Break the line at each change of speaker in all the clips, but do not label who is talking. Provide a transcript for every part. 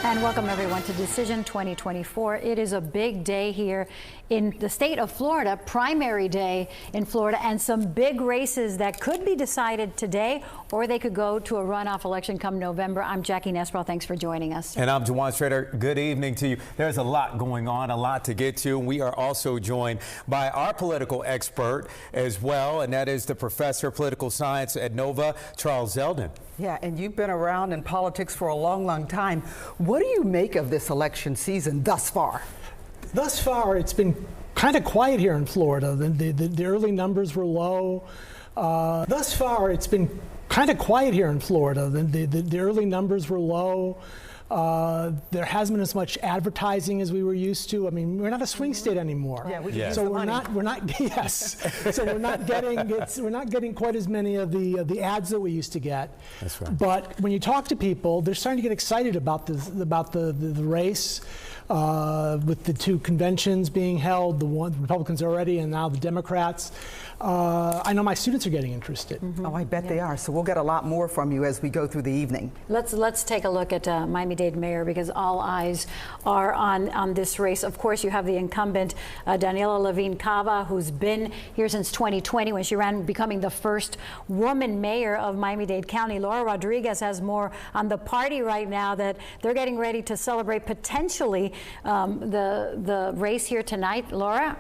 And welcome everyone to Decision 2024. It is a big day here in the state of Florida, primary day in Florida, and some big races that could be decided today, or they could go to a runoff election come November. I'm Jackie Nesbro. Thanks for joining us.
And I'm Juwan Schrader. Good evening to you. There's a lot going on, a lot to get to. We are also joined by our political expert as well, and that is the professor of political science at Nova, Charles Zeldin.
Yeah, and you've been around in politics for a long, long time. What do you make of this election season thus far?
Thus far, it's been kind of quiet here in Florida. The early numbers were low. Thus far, it's been kind of quiet here in Florida. The early numbers were low. There hasn't been as much advertising as we were used to. I mean, we're not a swing state anymore.
Yeah,
so we're not. Yes. So we're not getting quite as many of the ads that we used to get.
That's right.
But when you talk to people, they're starting to get excited about the race. With the two conventions being held, the Republicans already, and now the Democrats. I know my students are getting interested.
Mm-hmm. Oh, I bet they are. So we'll get a lot more from you as we go through the evening.
Let's take a look at Miami-Dade Mayor, because all eyes are on this race. Of course, you have the incumbent Daniela Levine Cava, who's been here since 2020 when she ran, becoming the first woman mayor of Miami-Dade County. Laura Rodriguez has more on the party right now, that they're getting ready to celebrate potentially the race here tonight. Laura?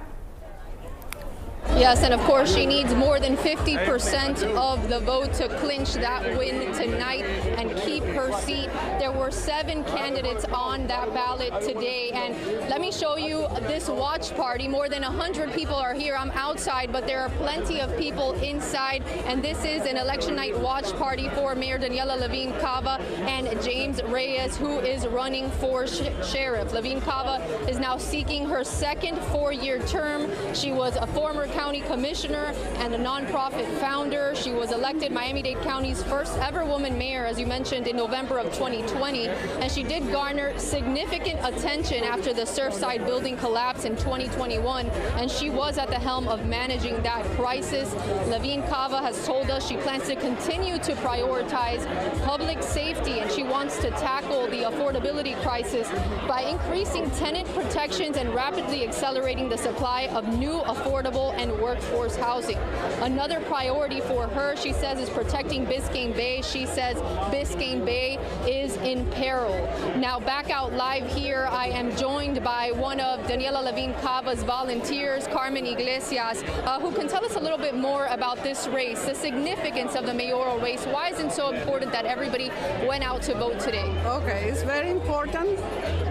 Yes, and of course she needs more than 50% of the vote to clinch that win tonight and keep her seat. There were 7 candidates on that ballot today, and let me show you this watch party. More than 100 people are here. I'm outside, but there are plenty of people inside, and this is an election night watch party for Mayor Daniela Levine Cava and James Reyes, who is running for sheriff. Levine Cava is now seeking her second 4-year term. She was a former county commissioner and a nonprofit founder. She was elected Miami-Dade County's first ever woman mayor, as you mentioned, in November of 2020. And she did garner significant attention after the Surfside building collapse in 2021. And she was at the helm of managing that crisis. Levine Cava has told us she plans to continue to prioritize public safety, and she wants to tackle the affordability crisis by increasing tenant protections and rapidly accelerating the supply of new affordable and workforce housing. Another priority for her, she says, is protecting Biscayne Bay. She says Biscayne Bay is in peril. Now, back out live here, I am joined by one of Daniela Levine Cava's volunteers, Carmen Iglesias, who can tell us a little bit more about this race, the significance of the mayoral race. Why is it so important that everybody went out to vote today?
Okay, it's very important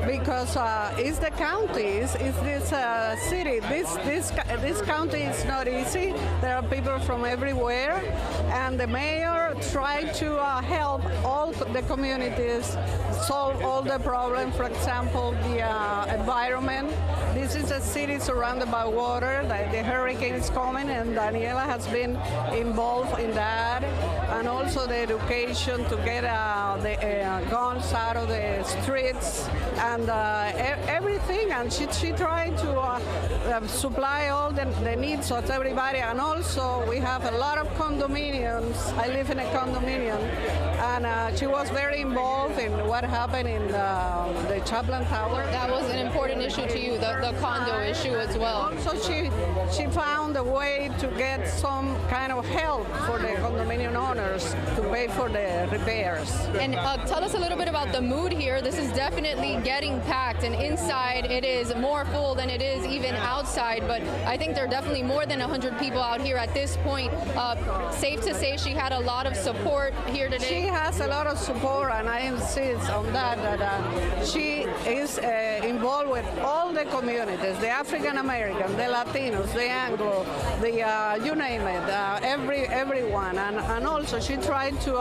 because it's the counties, it's this city. This county is not easy. There are people from everywhere, and the mayor tried to help all the communities solve all the problems. For example, the environment. This is a city surrounded by water. The hurricane is coming, and Daniela has been involved in that, and also the education to get the guns out of the streets and everything. And she tried to supply all the needs of everybody. And also we have a lot of condominiums. I live in a condominium, and she was very involved in what happened in the Chaplin Tower.
That was an important issue to you, the condo issue as well.
Also she found a way to get some kind of help for the condominium owners to pay for the repairs.
And tell us a little bit about the mood here. This is definitely getting packed, and inside it is more full than it is even outside, but I think there are definitely more than 100 people out here at this point. Safe to say she had a lot of support here today.
She has a lot of support, and I insist on that she is involved with all the communities, the African American, the Latinos, the Anglo, the you name it, everyone, and also she tried to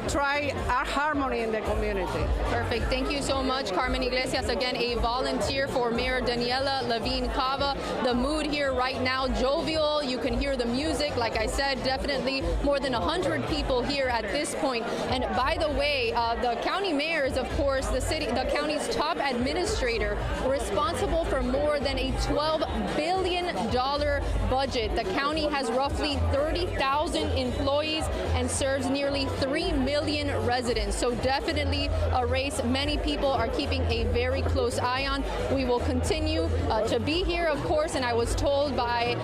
try harmony in the community.
Perfect. Thank you so much, Carmen Iglesias, again a volunteer for Mayor Daniela Levine Cava. The mood here right now, jovial. You can hear the music. Like I said, definitely more than 100 people here at this point. And by the way, the county mayor is, of course, the county's top administrator, responsible for more than a $12 billion budget. The county has roughly 30,000 employees and serves nearly 3 million residents. So definitely a race many people are keeping a very close eye on. We will continue to be here, of course, and I was told by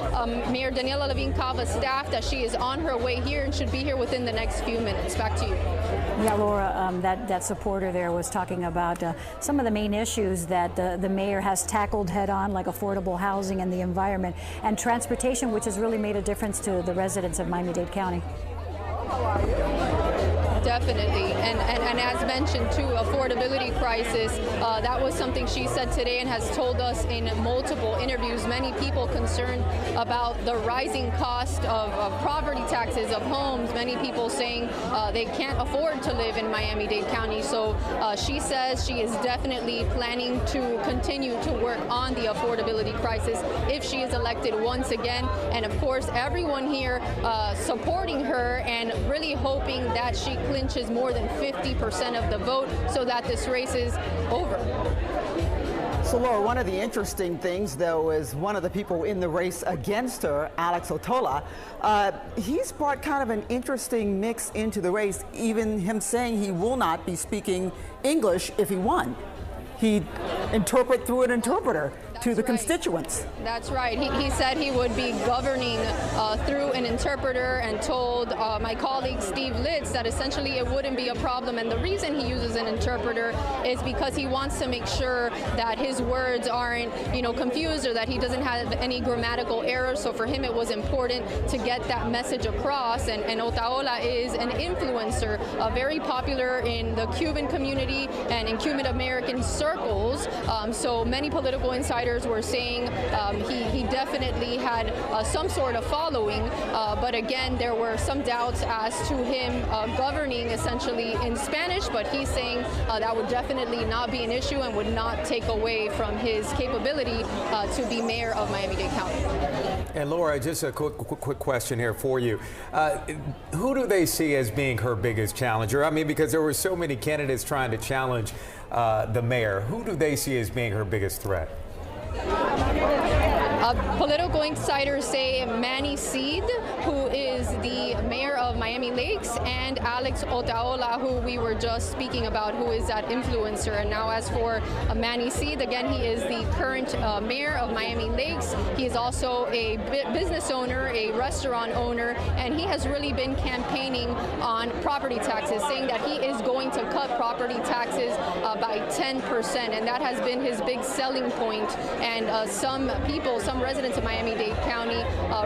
Mayor Daniela Levine Cava's staff that she is on her way here and should be here within the next few minutes. Back to you.
Yeah, Laura, that supporter there was talking about some of the main issues that the mayor has tackled head on, like affordable housing and the environment and transportation, which has really made a difference to the residents of Miami-Dade County.
Definitely, and as mentioned too, affordability crisis, that was something she said today and has told us in multiple interviews. Many people concerned about the rising cost of property taxes, of homes, many people saying they can't afford to live in Miami-Dade County. So she says she is definitely planning to continue to work on the affordability crisis if she is elected once again. And of course, everyone here supporting her and really hoping that she clinches more than 50% of the vote so that this race is over.
So, Laura, one of the interesting things, though, is one of the people in the race against her, Alex Otaola. He's brought kind of an interesting mix into the race, even him saying he will not be speaking English if he won. He'd interpret through an interpreter to the constituents.
That's right. He said he would be governing through an interpreter and told my colleague Steve Litz that essentially it wouldn't be a problem. And the reason he uses an interpreter is because he wants to make sure that his words aren't, confused or that he doesn't have any grammatical errors. So for him, it was important to get that message across. And Otaola is an influencer, very popular in the Cuban community and in Cuban American circles. So many political insiders were saying he definitely had some sort of following, but again, there were some doubts as to him governing essentially in Spanish, but he's saying that would definitely not be an issue and would not take away from his capability to be mayor of Miami-Dade County.
And Laura, just a quick question here for you. Who do they see as being her biggest challenger? I mean, because there were so many candidates trying to challenge the mayor. Who do they see as being her biggest threat?
Political insiders say Manny Seed, who is the mayor of Miami Lakes, and Alex Otaola, who we were just speaking about, who is that influencer. And now as for Manny Seed, again, he is the current mayor of Miami Lakes. He is also a business owner, a restaurant owner, and he has really been campaigning on property taxes, saying that he is going to cut property taxes by 10%, and that has been his big selling point. And some people, some residents of Miami-Dade County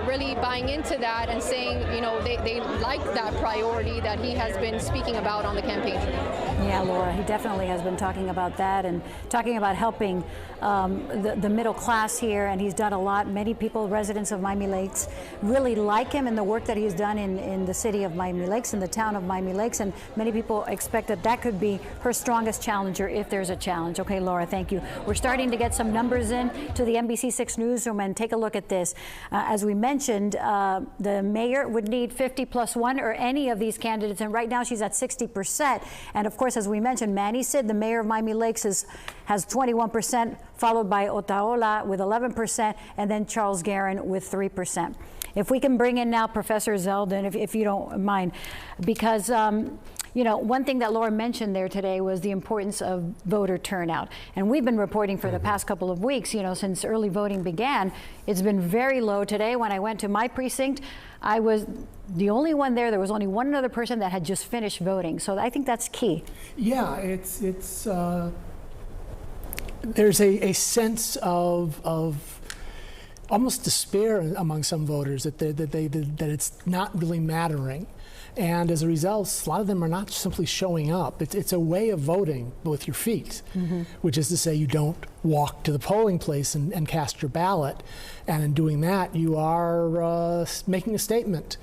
really buying into that and saying, they like that priority that he has been speaking about on the campaign trail.
Yeah, Laura, he definitely has been talking about that and talking about helping the middle class here, and he's done a lot. Many people, residents of Miami Lakes, really like him and the work that he's done in the city of Miami Lakes, in the town of Miami Lakes, and many people expect that could be her strongest challenger if there's a challenge. Okay, Laura, thank you. We're starting to get some numbers in to the NBC6 newsroom, and take a look at this. As we mentioned, the mayor would need 50+1 or any of these candidates, and right now she's at 60%. And of course, as we mentioned, Manny Sid, the mayor of Miami Lakes, has 21%, followed by Otaola with 11%, and then Charles Guerin with 3%. If we can bring in now Professor Zeldin, if you don't mind, because one thing that Laura mentioned there today was the importance of voter turnout. And we've been reporting for the past couple of weeks, since early voting began, it's been very low. Today, when I went to my precinct, I was the only one there. There was only one other person that had just finished voting. So I think that's key.
Yeah, there's a sense of almost despair among some voters that it's not really mattering. And as a result, a lot of them are not simply showing up. It's a way of voting with your feet, which is to say you don't walk to the polling place and cast your ballot. And in doing that, you are making a statement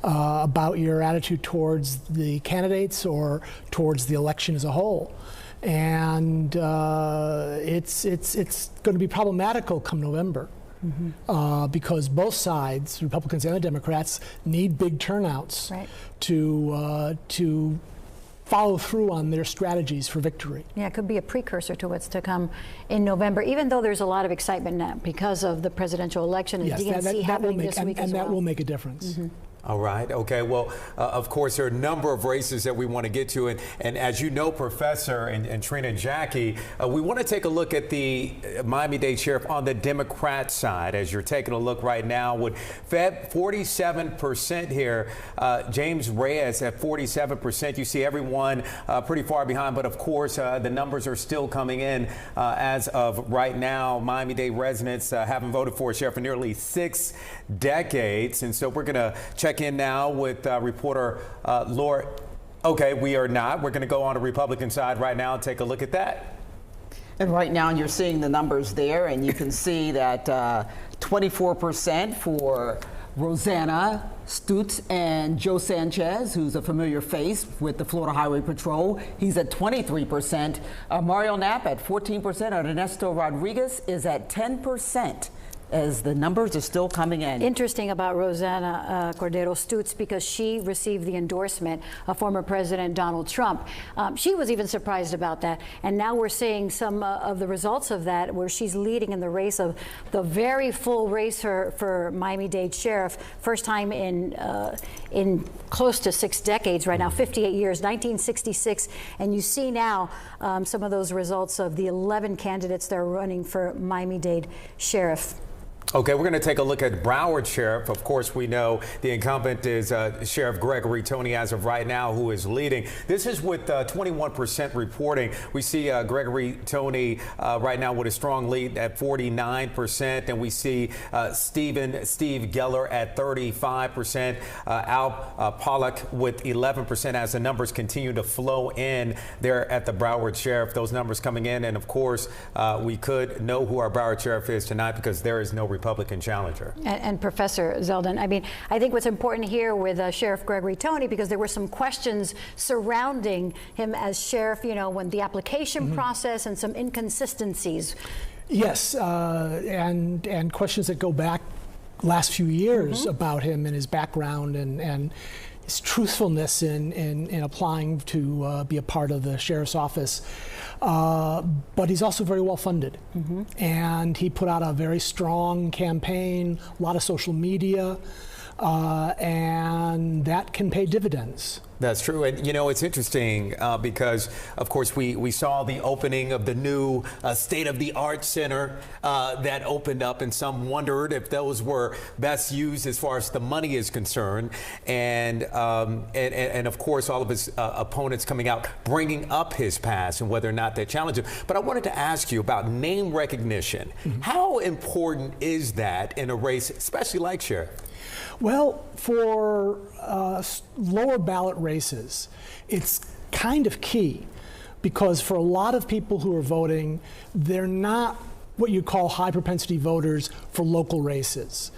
about your attitude towards the candidates or towards the election as a whole. And it's going to be problematical come November. Because both sides, Republicans and the Democrats, need big turnouts to follow through on their strategies for victory.
Yeah, it could be a precursor to what's to come in November, even though there's a lot of excitement now because of the presidential election and
Yes,
DNC happening this week as well.
And that will make a difference.
Mm-hmm.
All right. Okay. Well, of course, there are a number of races that we want to get to. And as you know, Professor and Trina and Jackie, we want to take a look at the Miami-Dade Sheriff on the Democrat side. As you're taking a look right now with 47% here, James Reyes at 47%. You see everyone pretty far behind. But of course, the numbers are still coming in as of right now. Miami-Dade residents haven't voted for a sheriff for nearly 6 decades. And so we're going to check in now with reporter Laura. Okay, we are not. We're going to go on the Republican side right now and take a look at that.
And right now you're seeing the numbers there, and you can see that 24% for Rosanna Stutz and Joe Sanchez, who's a familiar face with the Florida Highway Patrol. He's at 23%. Mario Knapp at 14%. Ernesto Rodriguez is at 10%. As the numbers are still coming in.
Interesting about Rosanna Cordero Stutz, because she received the endorsement of former President Donald Trump. She was even surprised about that. And now we're seeing some of the results of that, where she's leading in the race of the very full race for Miami-Dade Sheriff. First time in close to 6 decades right now, 58 years, 1966. And you see now some of those results of the 11 candidates that are running for Miami-Dade Sheriff.
Okay, we're going to take a look at Broward Sheriff. Of course, we know the incumbent is Sheriff Gregory Tony as of right now, who is leading. This is with 21% reporting. We see Gregory Tony right now with a strong lead at 49%. And we see Steve Geller at 35%. Al Pollack with 11% as the numbers continue to flow in there at the Broward Sheriff. Those numbers coming in. And of course, we could know who our Broward Sheriff is tonight, because there is no Republican challenger.
And Professor Zeldin, I mean, I think what's important here with Sheriff Gregory Tony, because there were some questions surrounding him as sheriff, you know, when the application process and some inconsistencies. Yes,
and questions that go back last few years about him and his background and his truthfulness in applying to be a part of the sheriff's office. But he's also very well funded. And he put out a very strong campaign, a lot of social media, and that can pay dividends.
That's true. And, you know, it's interesting because, of course, we saw the opening of the new state-of-the-art center that opened up, and some wondered if those were best used as far as the money is concerned. And of course, all of his opponents coming out, bringing up his past and whether or not they challenge him. But I wanted to ask you about name recognition. How important is that in a race, especially like sheriff?
Well, for lower ballot races, it's kind of key, because for a lot of people who are voting, they're not what you call high propensity voters for local races.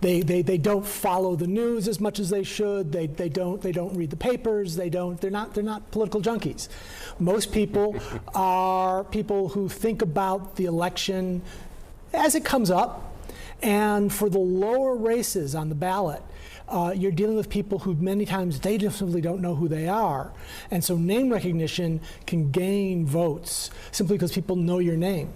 They don't follow the news as much as they should. They don't read the papers. They're not political junkies. Most people are people who think about the election as it comes up. And for the lower races on the ballot, you're dealing with people who many times they just simply don't know who they are. And so name recognition can gain votes simply because people know your name.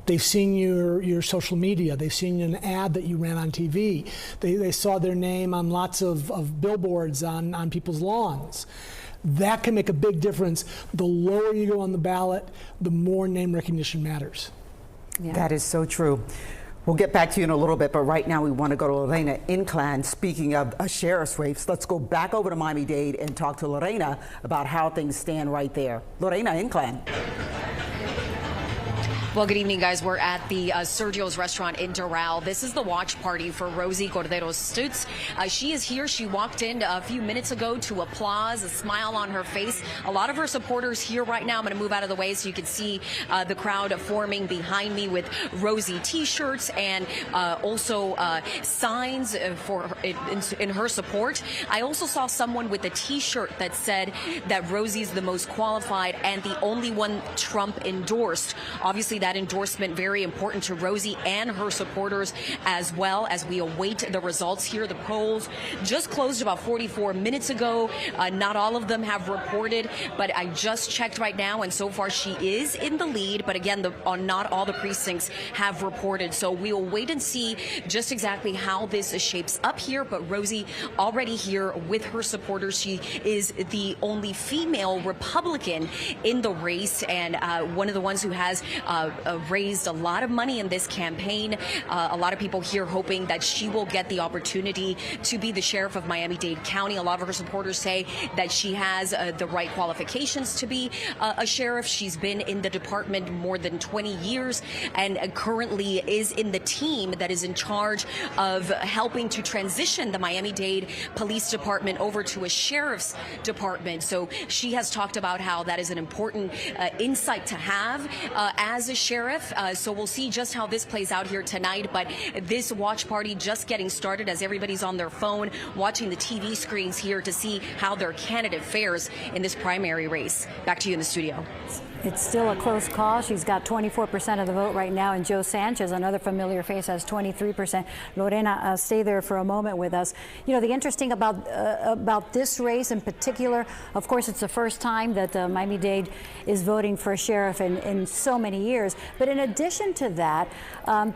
They've seen your social media. They've seen an ad that you ran on TV. They saw their name on lots of billboards on people's lawns. That can make a big difference. The lower you go on the ballot, the more name recognition matters.
Yeah. That is so true. We'll get back to you in a little bit, but right now we want to go to Lorena Inclán. Speaking of a sheriff's race, let's go back over to Miami-Dade and talk to Lorena about how things stand right there. Lorena Inclán.
Well, good evening, guys. We're at the Sergio's restaurant in Doral. This is the watch party for Rosie Cordero Stutz. She is here. She walked in a few minutes ago to applause, a smile on her face. A lot of her supporters here right now. I'm going to move out of the way so you can see the crowd forming behind me with Rosie T-shirts and also signs for in her support. I also saw someone with a T-shirt that said that Rosie's the most qualified and the only one Trump endorsed. Obviously, that that endorsement very important to Rosie and her supporters as well as we await the results here. The polls just closed about 44 minutes ago. Not all of them have reported, but I just checked right now, and so far she is in the lead. But again, not all the precincts have reported. So we will wait and see just exactly how this shapes up here. But Rosie already here with her supporters. She is the only female Republican in the race, and one of the ones who has raised a lot of money in this campaign. A lot of people here hoping that she will get the opportunity to be the sheriff of Miami-Dade County. A lot of her supporters say that she has the right qualifications to be a sheriff. She's been in the department more than 20 years and currently is in the team that is in charge of helping to transition the Miami-Dade Police Department over to a sheriff's department. So she has talked about how that is an important insight to have as a sheriff. So we'll see just how this plays out here tonight. But this watch party just getting started as everybody's on their phone watching the TV screens here to see how their candidate fares in this primary race. Back to you in the studio.
It's still a close call. She's got 24% of the vote right now, and Joe Sanchez, another familiar face, has 23%. Lorena, stay there for a moment with us. You know, the interesting about this race in particular, of course, it's the first time that Miami-Dade is voting for a sheriff in so many years. But in addition to that,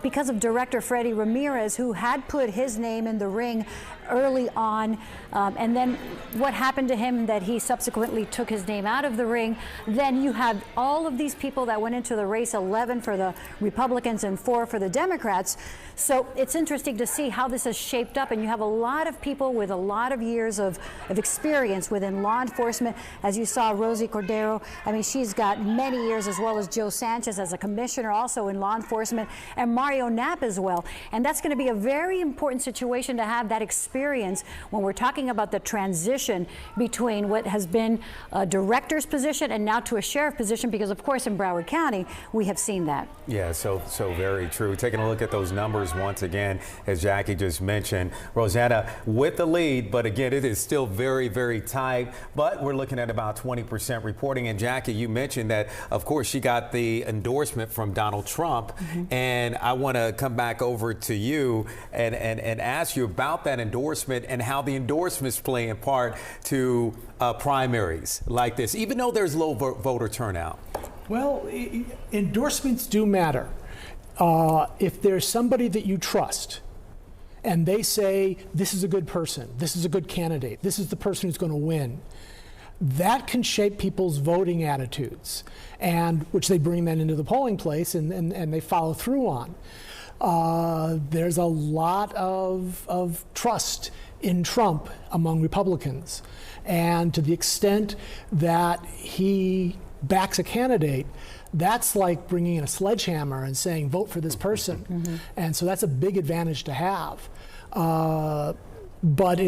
because of Director Freddie Ramirez, who had put his name in the ring early on, and then what happened to him that he subsequently took his name out of the ring, then you have all of these people that went into the race, 11 for the Republicans and 4 for the Democrats. So it's interesting to see how this has shaped up, and you have a lot of people with a lot of years of experience within law enforcement. As you saw, Rosie Cordero, I mean, she's got many years, as well as Joe Sanchez as a commissioner also in law enforcement, and Mario Knapp as well. And that's going to be a very important situation to have that experience when we're talking about the transition between what has been a director's position and now to a sheriff position, because of course in Broward County we have seen that.
Yeah, so very true. Taking a look at those numbers once again, as Jackie just mentioned, Rosanna with the lead, but again it is still very, very tight. But we're looking at about 20% reporting. And Jackie, you mentioned that of course she got the endorsement from Donald Trump, and I want to come back over to you and ask you about that endorsement and how the endorsements play in part to primaries like this, even though there's low voter turnout.
Well, endorsements do matter. If there's somebody that you trust and they say, this is a good person, this is a good candidate, this is the person who's going to win, that can shape people's voting attitudes, and which they bring then into the polling place and they follow through on. There's a lot of trust in Trump among Republicans, and to the extent that he backs a candidate, that's like bringing in a sledgehammer and saying, vote for this person. And so that's a big advantage to have. But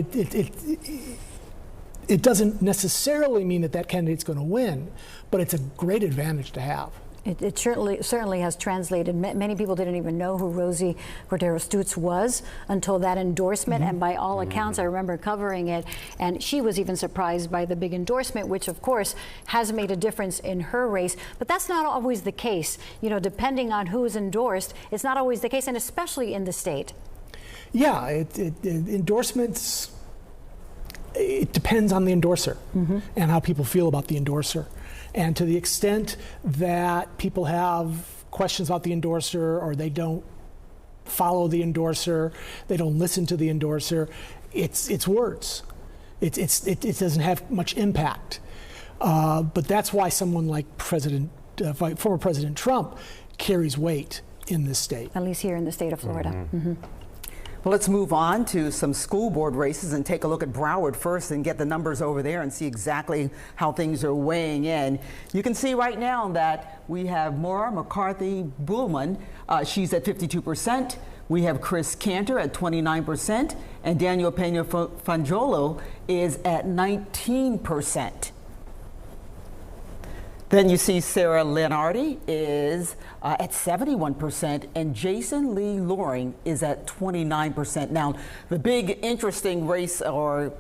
it doesn't necessarily mean that candidate's going to win, but it's a great advantage to have.
It certainly has translated. Many people didn't even know who Rosie Cordero Stutz was until that endorsement, and by all accounts, I remember covering it, and she was even surprised by the big endorsement, which of course has made a difference in her race. But that's not always the case. You know, depending on who is endorsed, it's not always the case, and especially in the state. Yeah,
endorsements, it depends on the endorser and how people feel about the endorser. And to the extent that people have questions about the endorser, or they don't follow the endorser, they don't listen to the endorser, it's words. It doesn't have much impact. But that's why someone like former President Trump carries weight in this state.
At least here in the state of Florida.
Well, let's move on to some school board races and take a look at Broward first and get the numbers over there and see exactly how things are weighing in. You can see right now that we have Maura McCarthy-Bullman. She's at 52%. We have Chris Cantor at 29%, and Daniel Pena-Fanjolo is at 19%. Then you see Sarah Lenardi is at 71%, and Jason Lee Loring is at 29%. Now, the big interesting race or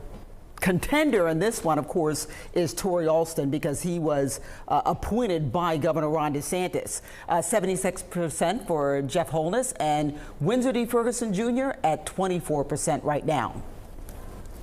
contender in this one, of course, is Tori Alston, because he was appointed by Governor Ron DeSantis. 76% for Jeff Holness, and Windsor D. Ferguson Jr. at 24% right now.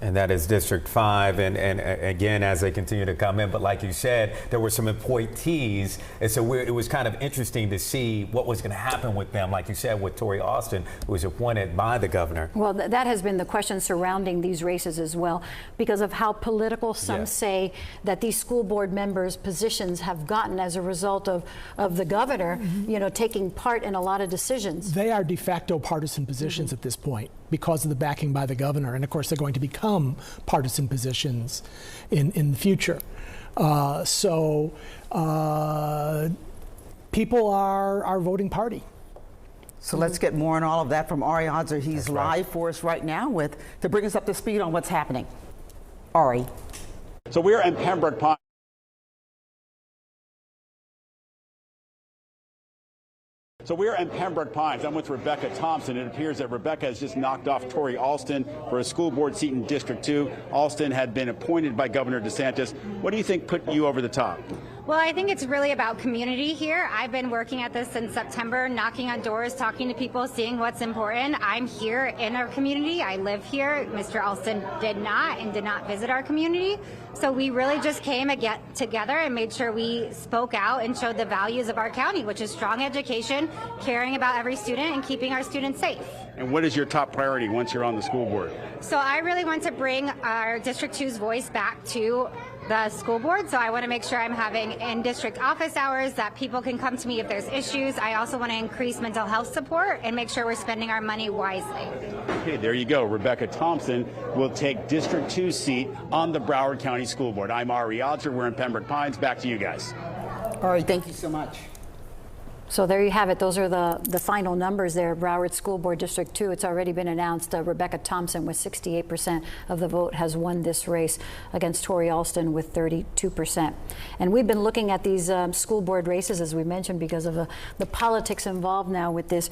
And that is District 5, and again, as they continue to come in, but like you said, there were some appointees, and so it was kind of interesting to see what was going to happen with them, like you said, with Tori Alston, who was appointed by the governor.
Well, that has been the question surrounding these races as well, because of how political some say that these school board members' positions have gotten as a result of the governor, you know, taking part in a lot of decisions. They are de facto partisan positions at this point, because of the backing by the governor, and of course they're going to become partisan positions in the future. People are voting party.
So let's get more on all of that from Ari Odzer. He's live for us right now to bring us up to speed on what's happening. Ari.
So we're in Pembroke Pines. I'm with Rebecca Thompson. It appears that Rebecca has just knocked off Tori Alston for a school board seat in District 2. Alston had been appointed by Governor DeSantis. What do you think put you over the top?
Well, I think it's really about community here. I've been working at this since September, knocking on doors, talking to people, seeing what's important. I'm here in our community. I live here. Mr. Alston did not visit our community. So we really just came and get together and made sure we spoke out and showed the values of our county, which is strong education, caring about every student, and keeping our students safe.
And what is your top priority once you're on the school board?
So I really want to bring our District 2's voice back to the school board. So I want to make sure I'm having in-district office hours that people can come to me if there's issues. I also want to increase mental health support and make sure we're spending our money wisely.
Okay, there you go. Rebecca Thompson will take District 2's seat on the Broward County School Board. I'm Ari Odzer. We're in Pembroke Pines. Back to you guys.
Ari, thank you so much.
So there you have it. Those are the final numbers there. Broward School Board District 2. It's already been announced. Rebecca Thompson with 68% of the vote has won this race against Tori Alston with 32%. And we've been looking at these school board races, as we mentioned, because of the politics involved now with this.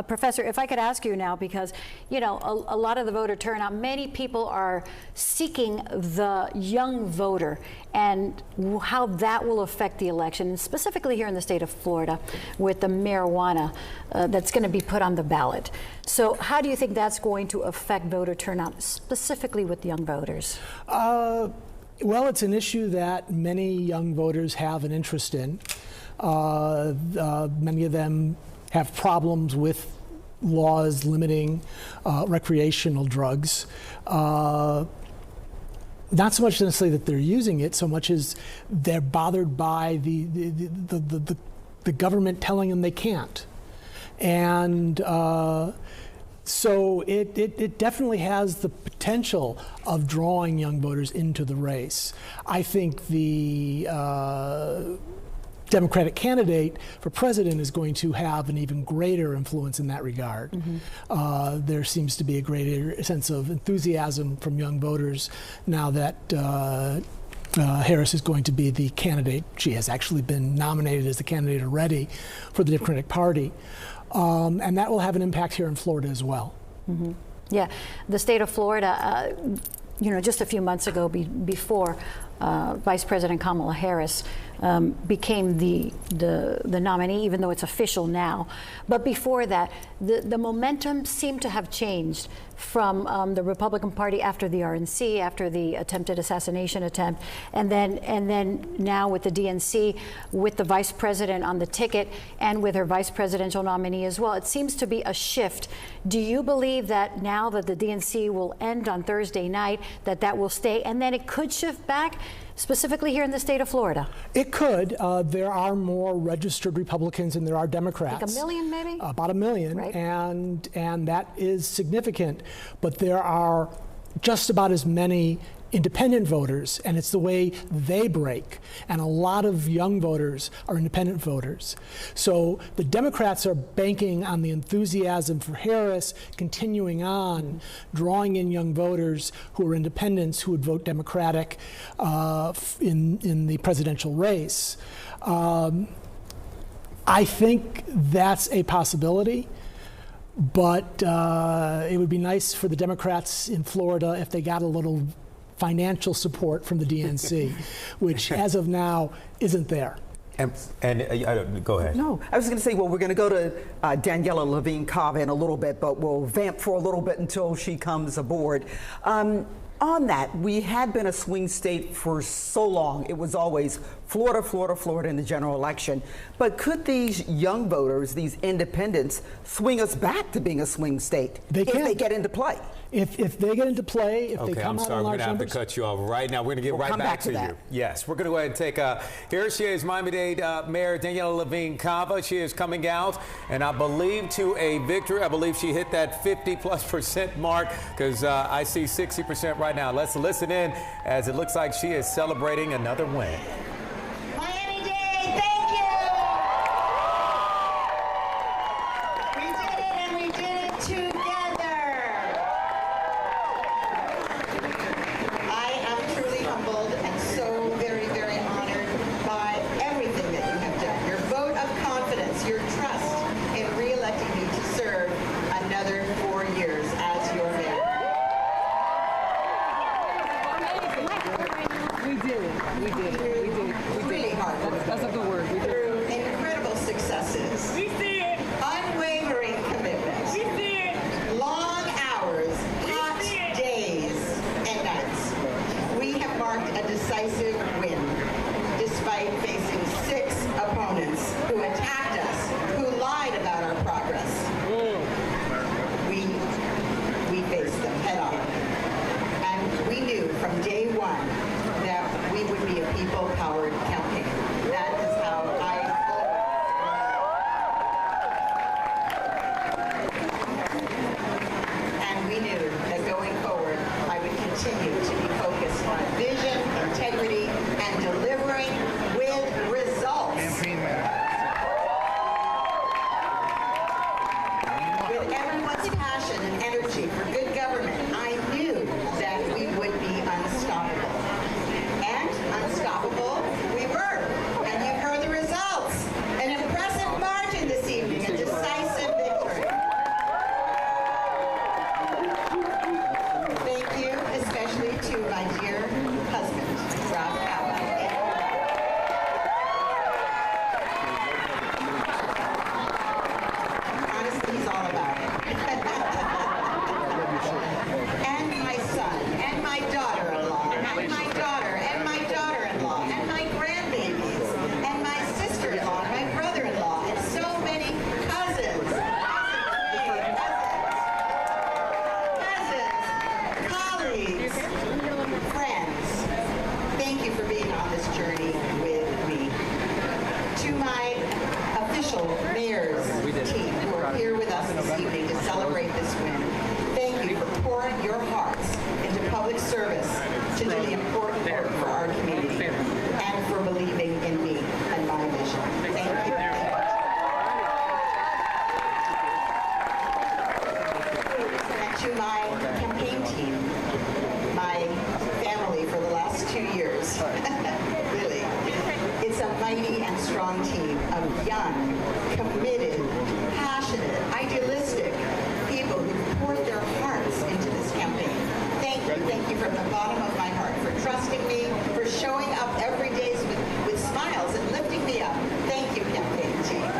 Professor, if I could ask you now, because, you know, a lot of the voter turnout, many people are seeking the young voter and how that will affect the election, and specifically here in the state of Florida with the marijuana that's going to be put on the ballot. So how do you think that's going to affect voter turnout, specifically with young voters?
Well, it's an issue that many young voters have an interest in. Many of them have problems with laws limiting recreational drugs. Not so much necessarily that they're using it, so much as they're bothered by the government telling them they can't. And so it definitely has the potential of drawing young voters into the race. I think the Democratic candidate for president is going to have an even greater influence in that regard. Mm-hmm. There seems to be a greater sense of enthusiasm from young voters now that Harris is going to be the candidate. She has actually been nominated as the candidate already for the Democratic Party. And that will have an impact here in Florida as well.
Mm-hmm. Yeah, the state of Florida, you know, just a few months ago before Vice President Kamala Harris became the nominee, even though it's official now. But before that, the momentum seemed to have changed from the Republican Party after the RNC, after the attempted assassination attempt, and then now with the DNC, with the vice president on the ticket, and with her vice presidential nominee as well. It seems to be a shift. Do you believe that now that the DNC will end on Thursday night, that will stay, and then it could shift back, specifically here in the state of Florida?
It could. There are more registered Republicans than there are Democrats.
Like 1 million, maybe?
About 1 million,
right.
And that is significant. But there are just about as many independent voters, and it's the way they break. And a lot of young voters are independent voters. So the Democrats are banking on the enthusiasm for Harris continuing on, drawing in young voters who are independents who would vote Democratic in the presidential race. I think that's a possibility. But it would be nice for the Democrats in Florida if they got a little financial support from the DNC, which as of now isn't there.
And go ahead.
No, I was going to say, well, we're going to go to Daniela Levine Cava in a little bit, but we'll vamp for a little bit until she comes aboard. On that, we had been a swing state for so long. It was always Florida, Florida, Florida in the general election. But could these young voters, these independents, swing us back to being a swing state if they get into play?
If they get into play, if they
Okay,
come
I'm
out
sorry,
in
we're
large
going to have
numbers.
to cut you off right now. We're going to get right back to you. Yes, we're going to go ahead and take here she is, Miami-Dade Mayor Daniela Levine Cava. She is coming out, and I believe to a victory. I believe she hit that 50+% mark, because I see 60% right now. Let's listen in as it looks like she is celebrating another win.
Miami-Dade, thank you! We did it, and we did it together. I am truly humbled and so very, very honored by everything that you have done. Your vote of confidence, your trust in re-electing me to serve another 4 years as your mayor. Really hard work. That's a good word. Through incredible successes. We see it. Unwavering commitment. We see it. Long hours, hot days and nights. We have marked a decisive win, despite facing 6 opponents who attacked us, who lied about our progress. We faced them head on. And we knew from day one that we would be a people-powered campaign. That is how I and we knew that going forward, I would continue to be focused on vision, integrity, and delivering with results. With everyone's passion and energy for good government, I knew that we would be unstoppable. And unstoppable we were. And you've heard the results. An impressive margin this evening, a decisive victory. Thank you, especially to my dear husband, Rob Cava. Honestly, he's all about it. And my son, and my daughter-in-law, and my daughter, and my daughter-in-law, and my grandbabies, and my sister-in-law, and my brother-in-law, and so many cousins. Cousins, colleagues, friends. Thank you for being on this journey with me. To my official mayor's team who are here with us this evening to celebrate this win, thank you for pouring your hearts into public service to do the important work for our community and for believing in me and my vision. Thank you. And to my campaign team, my family for the last 2 years, really, it's a mighty and strong team of young, committed, passionate, idealistic people who poured their hearts into this campaign. Thank you from the bottom of my heart for trusting me, for showing up every day with smiles and lifting me up. Thank you, campaign team.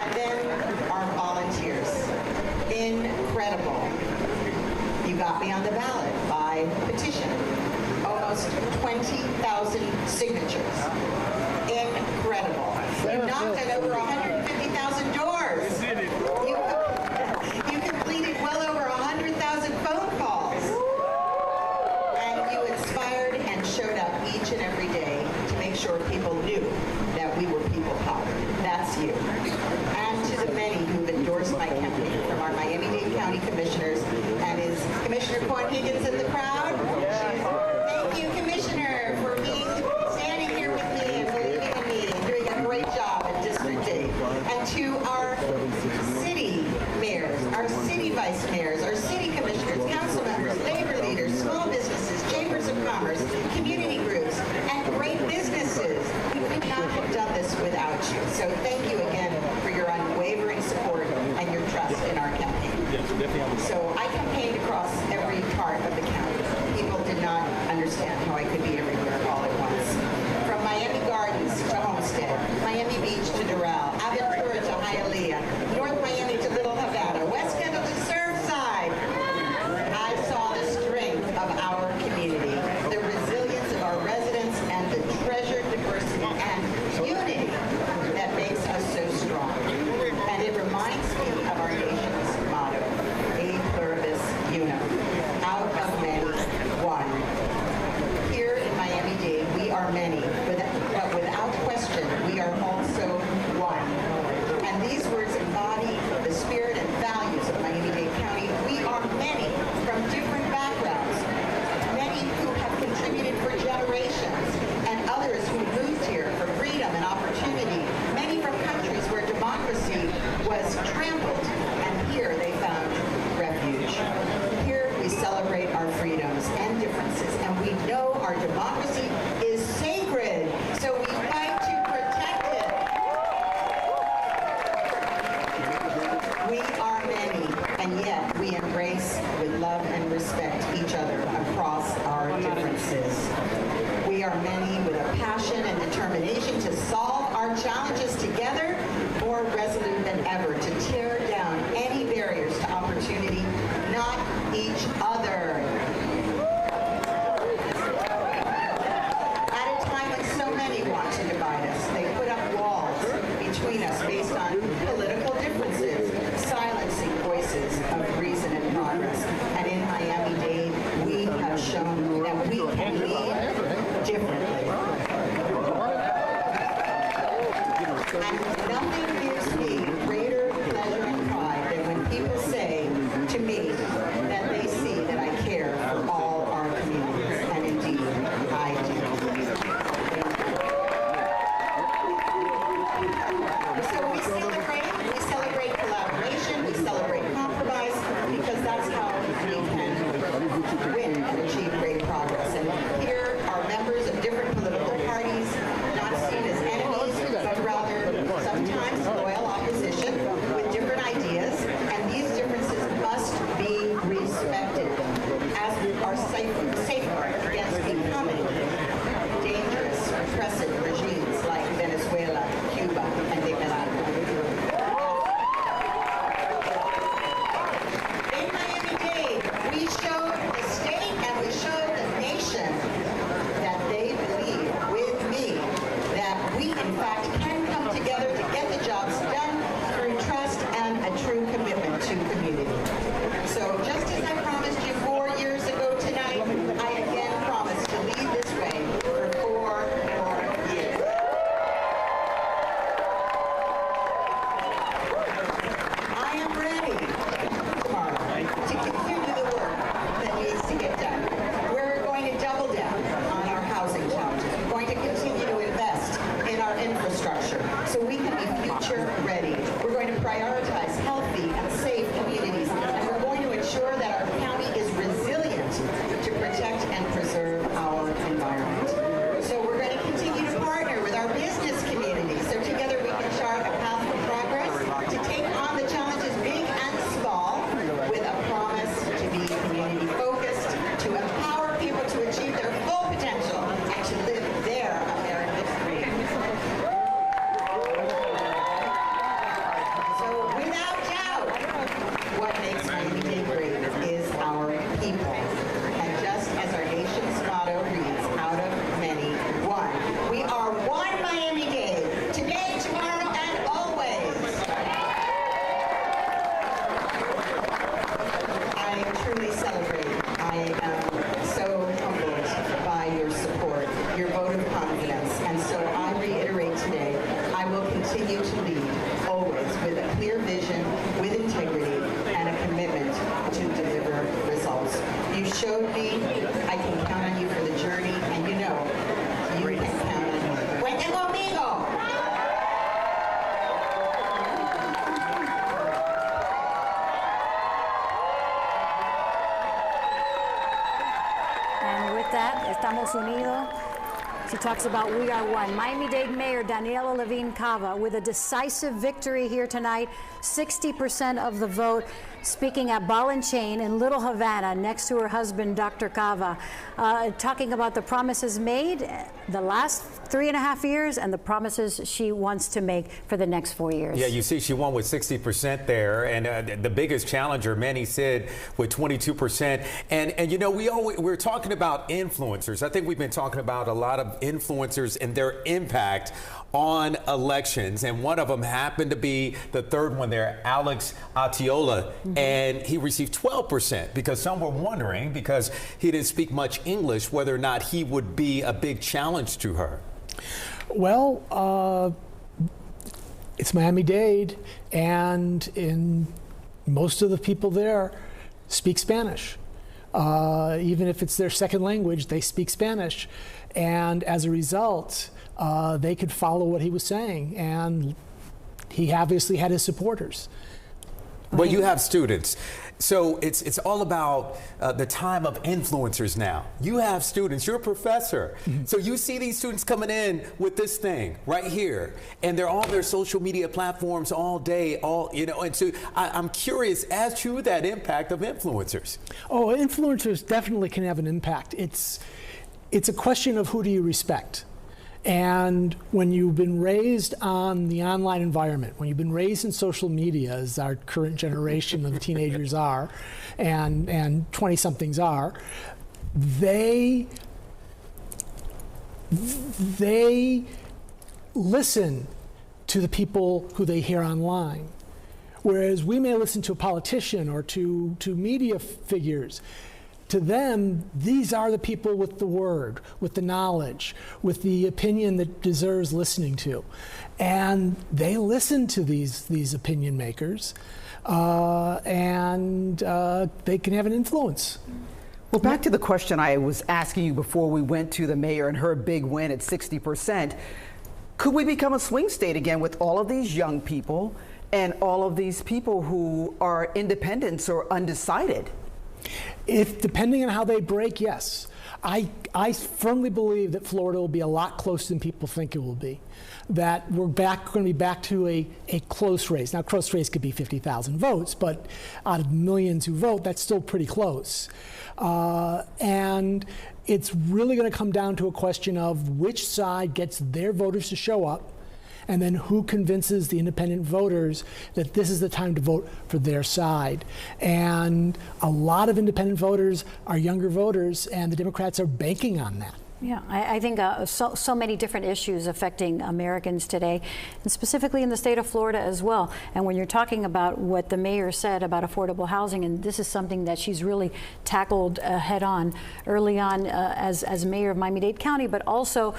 And then our volunteers. Incredible. You got me on the ballot by petition. Almost 20,000 signatures. Incredible. You knocked on over 150,000 doors. You completed well over 100,000 phone calls. And you inspired and showed up each and every day to make sure people knew that we were people powered. That's you. And to the many who've endorsed my campaign, from our Miami-Dade County commissioners, and is Commissioner Quan Higgins in the crowd? Thank you, Commissioner, for standing here with me and believing in me and doing a great job at District 8. And to our city mayors, our city vice mayors, our city commissioners, council members, labor leaders, small businesses, chambers of commerce, community groups, and great businesses. We could not have done this without you. So thank you again for your unwavering support and your trust in our campaign. So I come was trampled, and here they found refuge. Here we celebrate our freedoms and differences, and we know our democracy is sacred, so we fight to protect it. We are many, and yet we embrace with love and respect each other across our differences. We are many with a passion and determination to solve our challenges together, more resolute than ever to tear down any barriers to opportunity, not each other. At a time when so many want to divide us, they put up walls between us based on political differences, silencing voices of reason and progress. And in Miami-Dade, we have shown that we can lead differently. And nothing gives me greater pleasure and pride than when people say to me that they see that I care for all our communities. And indeed, I do. So we celebrate collaboration, we celebrate compromise, because that's how we can win and achieve great progress. And here are members of different political parties, not seen as enemies, but rather sometimes loyal opposition with different ideas, and these differences must be respected as our safeguard against becoming dangerous, repressive regimes like Venezuela, Cuba, and Nicaragua. In Miami-Dade, we showed the state and we showed the nation that they believe with me that we, in fact, can come together to get the jobs done through trust and a true commitment to community. So just as I promised you 4 years ago tonight, I again promise to lead this way for 4 more years. I am ready tomorrow to continue the work that needs to get done. We're going to double down on our housing challenges. We're going to continue to invest in our infrastructure so we can be future ready. We're going to prioritize healthy and safe communities, and we're going to ensure that our county is resilient to protect and preserve our environment. So we're going to continue to partner with our business community so together we can chart a path for progress to take on the challenges big and small with a promise to be community focused, to empower people to achieve their full potential and to live their American dream. So without doubt, what makes Miami-Dade great is our people. And just as our nation's motto reads, out of many, one. We are one Miami-Dade, today, tomorrow, and always. I truly celebrate. I am so humbled by your support, your vote of confidence, and so I reiterate today, I will continue to lead, always, with a clear vision, with integrity, and a commitment to deliver results. You showed me I can count on you for the journey, and you know you can count on me. Cuenten conmigo!
And with that, estamos unidos. She talks about we are one. Miami-Dade Mayor Daniela Levine Cava with a decisive victory here tonight, 60% of the vote, speaking at Ball and Chain in Little Havana next to her husband, Dr. Cava, talking about the promises made the last 3.5 years and the promises she wants to make for the next 4 years.
Yeah, you see she won with 60% there, and the biggest challenger, Manny Sid, with 22%. And you know, we're talking about influencers. I think we've been talking about a lot of influencers and their impact on elections, and one of them happened to be the third one there, Alex Atiola, and he received 12% because some were wondering, because he didn't speak much English, whether or not he would be a big challenge to her.
Well, it's Miami-Dade, and most of the people there speak Spanish. Even if it's their second language, they speak Spanish. And as a result, they could follow what he was saying. And he obviously had his supporters.
But you have students. So it's all about the time of influencers now. You have students, you're a professor. So you see these students coming in with this thing right here, and they're on their social media platforms all day, and so I'm curious as to that impact of influencers.
Oh, influencers definitely can have an impact. It's a question of who do you respect. And when you've been raised on the online environment, when you've been raised in social media, as our current generation of teenagers are, and 20-somethings are, they listen to the people who they hear online. Whereas we may listen to a politician or to media figures. To them, these are the people with the word, with the knowledge, with the opinion that deserves listening to. And they listen to these opinion makers, and they can have an influence.
Well, back to the question I was asking you before we went to the mayor and her big win at 60%. Could we become a swing state again with all of these young people and all of these people who are independents or undecided?
If depending on how they break, yes. I firmly believe that Florida will be a lot closer than people think it will be. That we're going to be back to a close race. Now, close race could be 50,000 votes, but out of millions who vote, that's still pretty close. And it's really going to come down to a question of which side gets their voters to show up, and then who convinces the independent voters that this is the time to vote for their side. And a lot of independent voters are younger voters, and the Democrats are banking on that.
Yeah, I think so many different issues affecting Americans today, and specifically in the state of Florida as well. And when you're talking about what the mayor said about affordable housing, and this is something that she's really tackled head on early on as mayor of Miami-Dade County, but also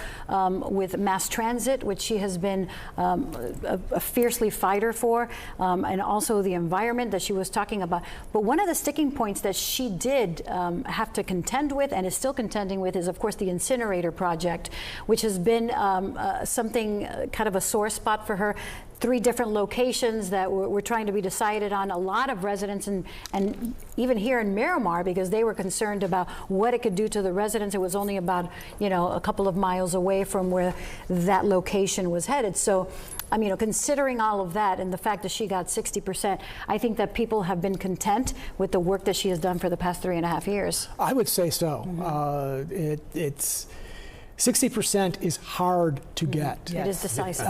with mass transit, which she has been a fiercely fighter for, and also the environment that she was talking about. But one of the sticking points that she did have to contend with and is still contending with is, of course, the incinerator project, which has been something kind of a sore spot for her. 3 different locations that were trying to be decided on. A lot of residents and even here in Miramar, because they were concerned about what it could do to the residents. It was only about, a couple of miles away from where that location was headed. So, considering all of that and the fact that she got 60%, I think that people have been content with the work that she has done for the past 3.5 years.
I would say so. It's 60% is hard to get.
Yes. It is decisive.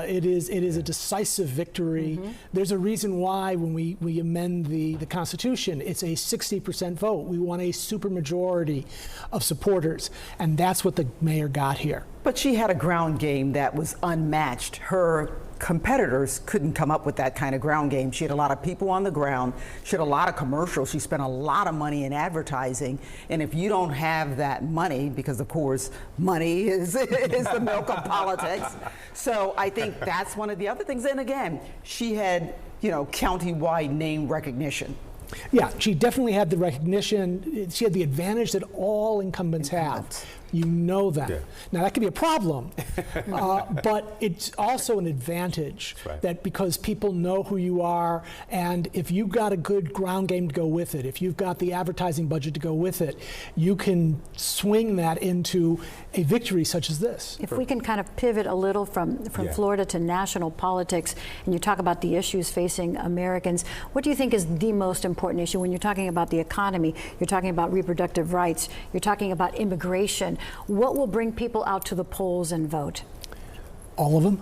It is a decisive victory. There's a reason why when we amend the Constitution, it's a 60% vote. We want a supermajority of supporters, and that's what the mayor got here.
But she had a ground game that was unmatched. Her competitors couldn't come up with that kind of ground game. She had a lot of people on the ground. She had a lot of commercials. She spent a lot of money in advertising. And if you don't have that money, because of course money is the milk of politics. So I think that's one of the other things. And again, she had, county-wide name recognition.
Yeah, she definitely had the recognition. She had the advantage that all incumbents have. You know that. Yeah. Now, that could be a problem, but it's also an advantage that because people know who you are, and if you've got a good ground game to go with it, if you've got the advertising budget to go with it, you can swing that into a victory such as this.
If we can kind of pivot a little from Florida to national politics, and you talk about the issues facing Americans, what do you think is the most important issue when you're talking about the economy, you're talking about reproductive rights, you're talking about immigration? What will bring people out to the polls and vote?
All of them.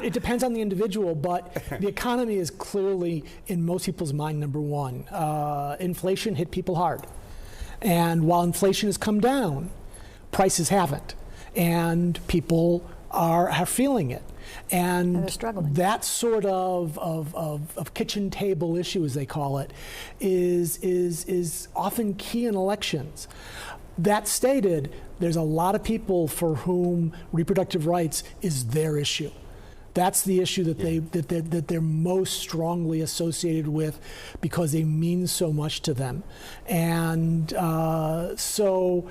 It depends on the individual, but the economy is clearly in most people's mind number one. Inflation hit people hard. And while inflation has come down, prices haven't. And people are feeling it. And
they're struggling.
That sort of kitchen table issue, as they call it, is often key in elections. That stated, there's a lot of people for whom reproductive rights is their issue. That's the issue that they're most strongly associated with because they mean so much to them. And so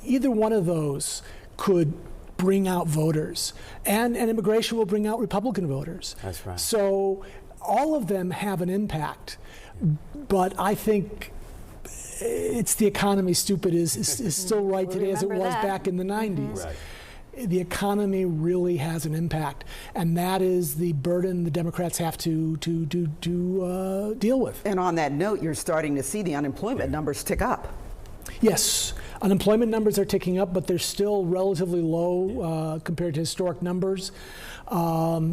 either one of those could bring out voters, and immigration will bring out Republican voters.
That's right.
So all of them have an impact, but I think it's the economy, stupid, is still right today as it was back in the 90s.
Right.
The economy really has an impact, and that is the burden the Democrats have to deal with.
And on that note, you're starting to see the unemployment numbers tick up.
Yes, unemployment numbers are ticking up, but they're still relatively low compared to historic numbers. But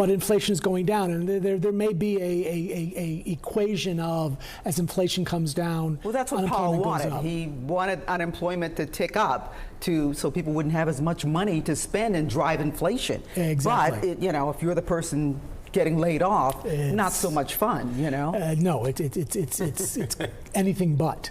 inflation is going down, and there may be a equation of, as inflation comes down.
Well, that's what Paul wanted. He wanted unemployment to tick up so people wouldn't have as much money to spend and drive inflation.
Exactly.
But if you're the person getting laid off, not so much fun,
No, it's anything but.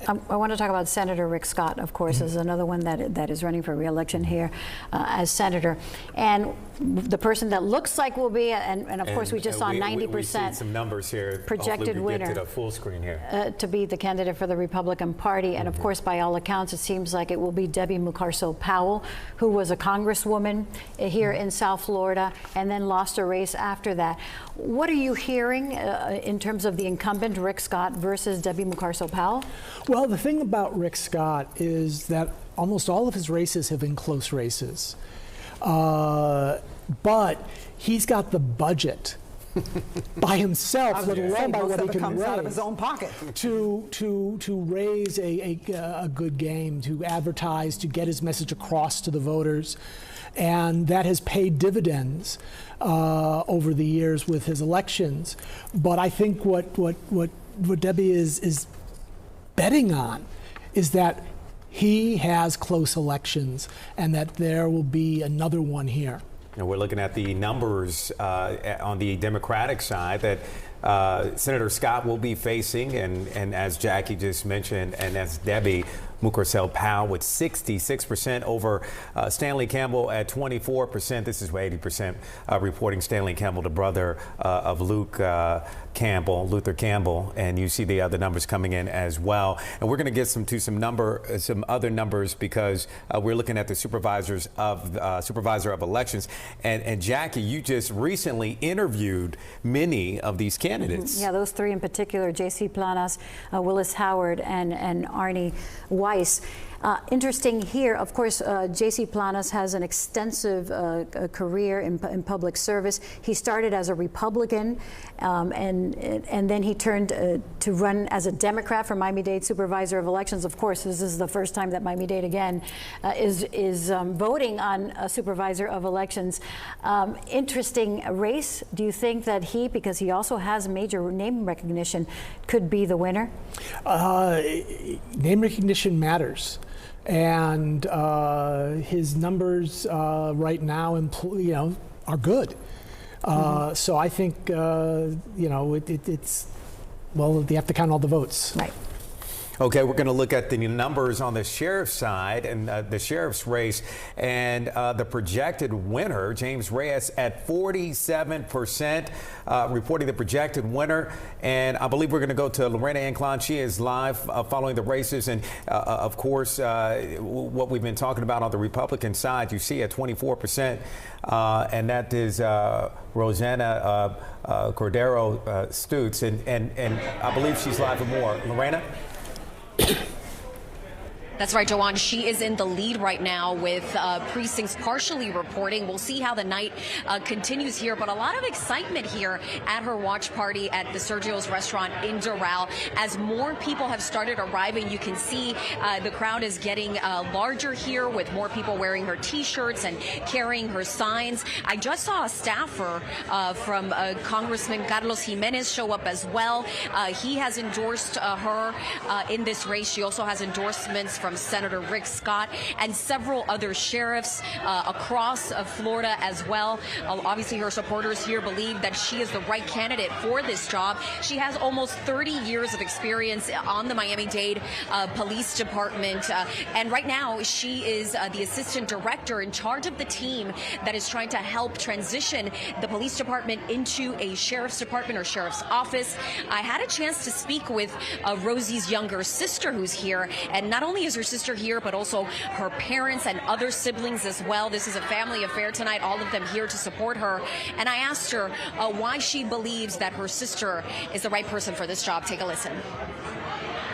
I want to talk about Senator Rick Scott, of course, is another one that is running for re-election here as senator. And the person that looks like will be, and of course we just saw 90%.
We see some numbers here.
Projected winner.
Get to the full screen here.
To be the candidate for the Republican Party. And of course, by all accounts, it seems like it will be Debbie Mucarsel-Powell, who was a congresswoman here in South Florida and then lost a race after that. What are you hearing in terms of the incumbent Rick Scott versus Debbie Mucarsel-Powell?
Well, the thing about Rick Scott is that almost all of his races have been close races. But he's got the budget by himself, let alone by what he can raise,
out of his own pocket,
to raise a good game, to advertise, to get his message across to the voters, and that has paid dividends over the years with his elections. But I think what Debbie is betting on is that he has close elections, and that there will be another one here.
And we're looking at the numbers on the Democratic side that Senator Scott will be facing, and as Jackie just mentioned, and as Debbie Mucarsel-Powell with 66% over Stanley Campbell at 24%. This is 80% reporting Stanley Campbell, the brother of Luther Campbell, and you see the other numbers coming in as well. And we're going to get some other numbers because we're looking at the supervisor of elections. And Jackie, you just recently interviewed many of these candidates.
Yeah, those three in particular: J.C. Planas, Willis Howard, and Arnie Weiss. Interesting here, of course, J.C. Planas has an extensive career in public service. He started as a Republican, and then he turned to run as a Democrat for Miami-Dade Supervisor of Elections. Of course, this is the first time that Miami-Dade again is voting on a Supervisor of Elections. Interesting race. Do you think that he, because he also has major name recognition, could be the winner?
Name recognition matters. And his numbers right now, are good. So I think, it's, well, they have to count all the votes.
Right.
Okay, we're going to look at the numbers on the sheriff's side and the sheriff's race, and the projected winner, James Reyes, at 47%, reporting the projected winner. And I believe we're going to go to Lorena Inclán. She is live following the races, and of course, what we've been talking about on the Republican side, you see at 24%, and that is Rosanna Cordero Stutz, and I believe she's live for more. Lorena?
That's right, Joanne. She is in the lead right now with precincts partially reporting. We'll see how the night continues here, but a lot of excitement here at her watch party at the Sergio's restaurant in Doral. As more people have started arriving, you can see the crowd is getting larger here, with more people wearing her T-shirts and carrying her signs. I just saw a staffer from Congressman Carlos Jimenez show up as well. He has endorsed her in this race. She also has endorsements from Senator Rick Scott and several other sheriffs across Florida as well. Obviously, her supporters here believe that she is the right candidate for this job. She has almost 30 years of experience on the Miami-Dade Police Department. And right now, she is the assistant director in charge of the team that is trying to help transition the police department into a sheriff's department or sheriff's office. I had a chance to speak with Rosie's younger sister who's here, and not only is her sister here, but also her parents and other siblings as well. This is a family affair tonight, all of them here to support her. And I asked her why she believes that her sister is the right person for this job. Take a listen.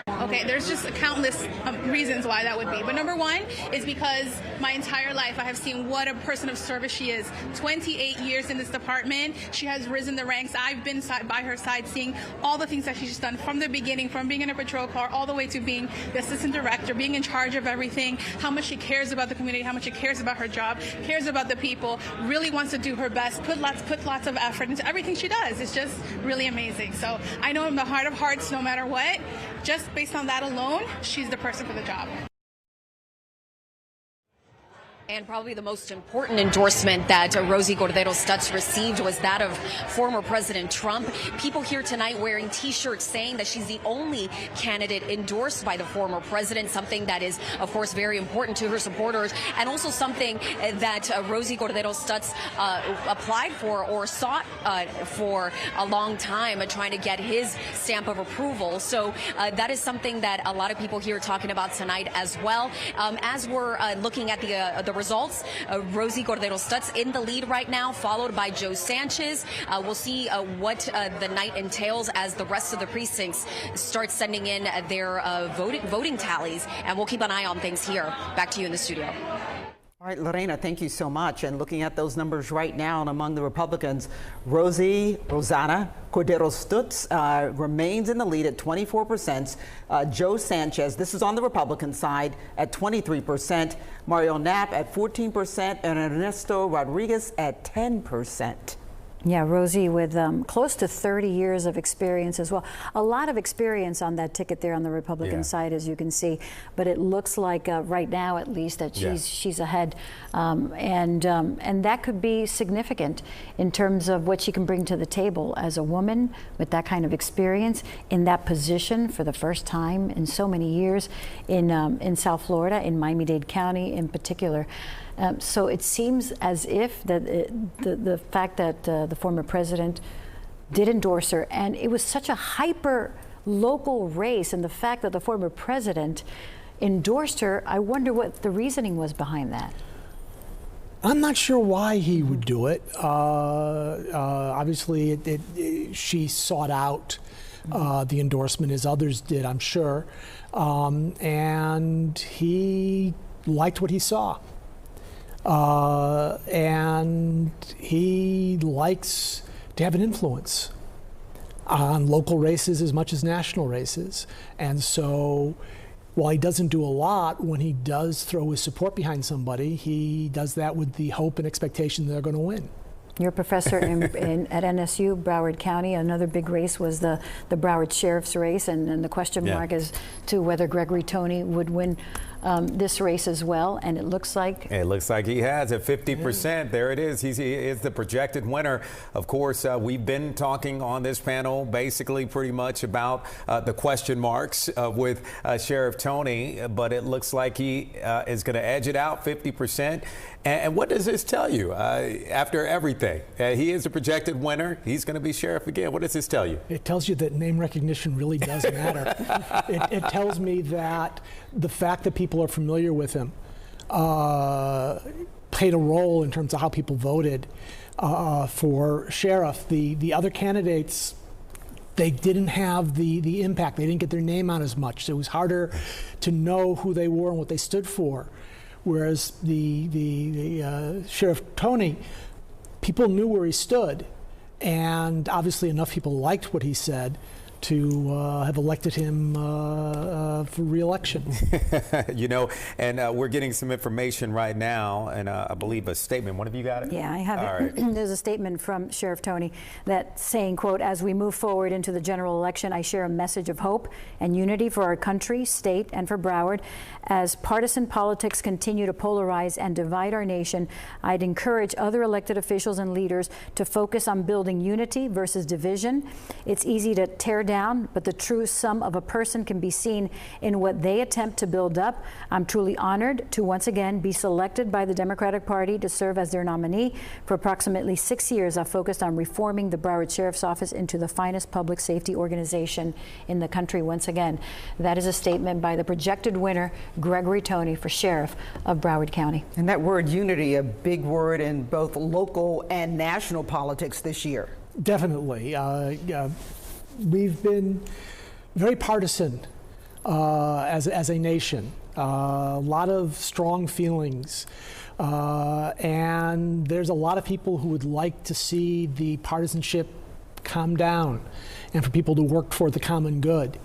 Okay, there's just countless reasons why that would be. But number one is because my entire life I have seen what a person of service she is. 28 years in this department. She has risen the ranks. I've been by her side seeing all the things that she's done from the beginning, from being in a patrol car all the way to being the assistant director, being in charge of everything, how much she cares about the community, how much she cares about her job, cares about the people, really wants to do her best, put lots of effort into everything she does. It's just really amazing. So I know in the heart of hearts, no matter what, just based on that alone, she's the person for the job.
And probably the most important endorsement that Rosie Cordero Stutz received was that of former President Trump. People here tonight wearing T-shirts saying that she's the only candidate endorsed by the former president, something that is, of course, very important to her supporters, and also something that Rosie Cordero Stutz applied for or sought for a long time, trying to get his stamp of approval. So that is something that a lot of people here are talking about tonight as well. As we're looking at the results, Rosie Cordero Stutz in the lead right now, followed by Joe Sanchez. We'll see what the night entails as the rest of the precincts start sending in their voting tallies, and we'll keep an eye on things here. Back to you in the studio.
All right, Lorena, thank you so much. And looking at those numbers right now, and among the Republicans, Rosanna Cordero Stutz remains in the lead at 24%. Joe Sanchez, this is on the Republican side, at 23%. Mario Knapp at 14%, and Ernesto Rodriguez at 10%.
Yeah, Rosie with close to 30 years of experience as well. A lot of experience on that ticket there on the Republican side, as you can see. But it looks like right now, at least, that she's ahead, and that could be significant in terms of what she can bring to the table as a woman with that kind of experience in that position for the first time in so many years in South Florida, in Miami-Dade County in particular. So it seems as if that the fact that the former president did endorse her, and it was such a hyper local race, and the fact that the former president endorsed her, I wonder what the reasoning was behind that.
I'm not sure why he would do it. Obviously, she sought out the endorsement, as others did, I'm sure, and he liked what he saw. And he likes to have an influence on local races as much as national races. And so while he doesn't do a lot, when he does throw his support behind somebody, he does that with the hope and expectation they're going to win.
You're a professor at NSU, Broward County. Another big race was the Broward Sheriff's race, and the question mark as to whether Gregory Toney would win this race as well. And it looks like
he has at 50%. There it is. He is the projected winner. Of course, we've been talking on this panel basically pretty much about the question marks with Sheriff Toney, but it looks like he is going to edge it out 50%. And what does this tell you after everything? He is a projected winner. He's going to be sheriff again. What does this tell you?
It tells you that name recognition really does matter. It tells me that the fact that people are familiar with him played a role in terms of how people voted for sheriff. The other candidates, they didn't have the impact. They didn't get their name out as much. So it was harder to know who they were and what they stood for. Whereas the Sheriff Toney, people knew where he stood, and obviously enough people liked what he said to have elected him for re-election.
You know, and we're getting some information right now, and I believe a statement. One of you got it?
Yeah, I have it. Right. There's a statement from Sheriff Toney that saying, quote, "As we move forward into the general election, I share a message of hope and unity for our country, state, and for Broward. As partisan politics continue to polarize and divide our nation, I'd encourage other elected officials and leaders to focus on building unity versus division. It's easy to tear down down, but the true sum of a person can be seen in what they attempt to build up. I'm truly honored to once again be selected by the Democratic Party to serve as their nominee. For approximately 6 years, I've focused on reforming the Broward Sheriff's Office into the finest public safety organization in the country once again. That is a statement by the projected winner, Gregory Tony, for Sheriff of Broward County.
And that word unity, a big word in both local and national politics this year.
Definitely. We've been very partisan as a nation. A lot of strong feelings. And there's a lot of people who would like to see the partisanship calm down and for people to work for the common good.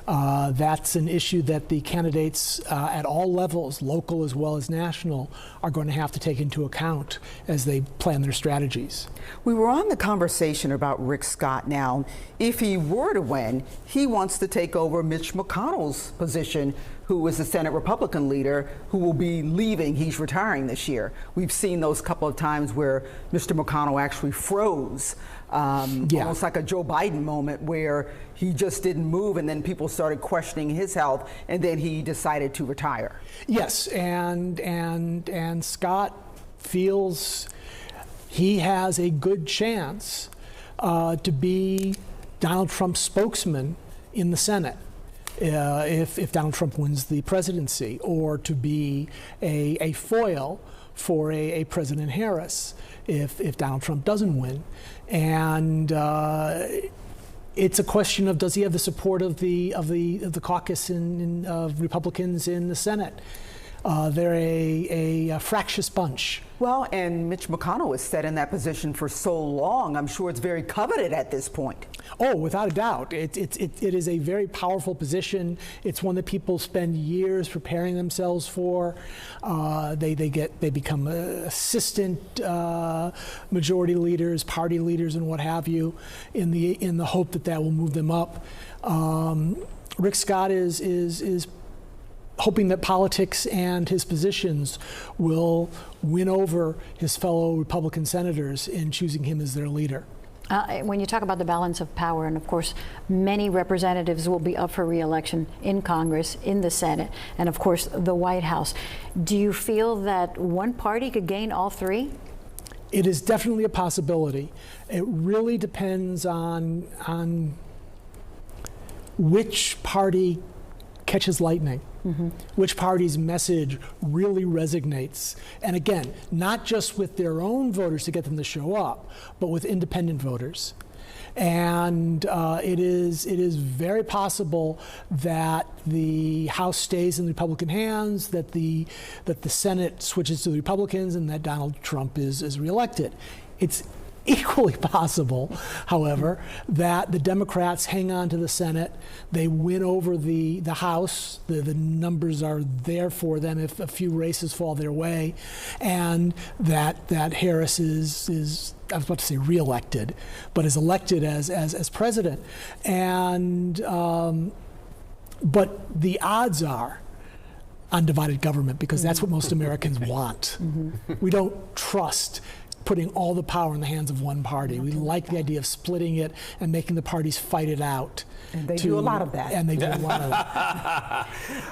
That's an issue that the candidates at all levels, local as well as national, are going to have to take into account as they plan their strategies.
We were on the conversation about Rick Scott. Now, if he were to win, he wants to take over Mitch McConnell's position, who is the Senate Republican leader who will be leaving. He's retiring this year. We've seen those couple of times where Mr. McConnell actually froze, almost like a Joe Biden moment where he just didn't move and then people started questioning his health and then he decided to retire.
Yes, and Scott feels he has a good chance to be Donald Trump's spokesman in the Senate. If Donald Trump wins the presidency, or to be a foil for a President Harris if Donald Trump doesn't win. And it's a question of, does he have the support of the caucus of Republicans in the Senate? They're a fractious bunch.
Well, and Mitch McConnell has sat in that position for so long. I'm sure it's very coveted at this point.
Oh, without a doubt. It is a very powerful position. It's one that people spend years preparing themselves for. They become assistant majority leaders, party leaders, and what have you, in the hope that will move them up. Rick Scott is hoping that politics and his positions will win over his fellow Republican senators in choosing him as their leader.
When you talk about the balance of power, and of course, many representatives will be up for re-election in Congress, in the Senate, and of course, the White House. Do you feel that one party could gain all three?
It is definitely a possibility. It really depends on which party catches lightning. Mm-hmm. Which party's message really resonates. And again, not just with their own voters to get them to show up, but with independent voters. And it is very possible that the House stays in the Republican hands, that the Senate switches to the Republicans, and that Donald Trump is reelected. It's equally possible, however, that the Democrats hang on to the Senate, they win over the House, the numbers are there for them if a few races fall their way, and that Harris is I was about to say reelected, but is elected as president. And but the odds are undivided government, because that's what most Americans want. Mm-hmm. We don't trust putting all the power in the hands of one party. We like the idea of splitting it and making the parties fight it out.
And they do a lot of that.
And they do a lot of that.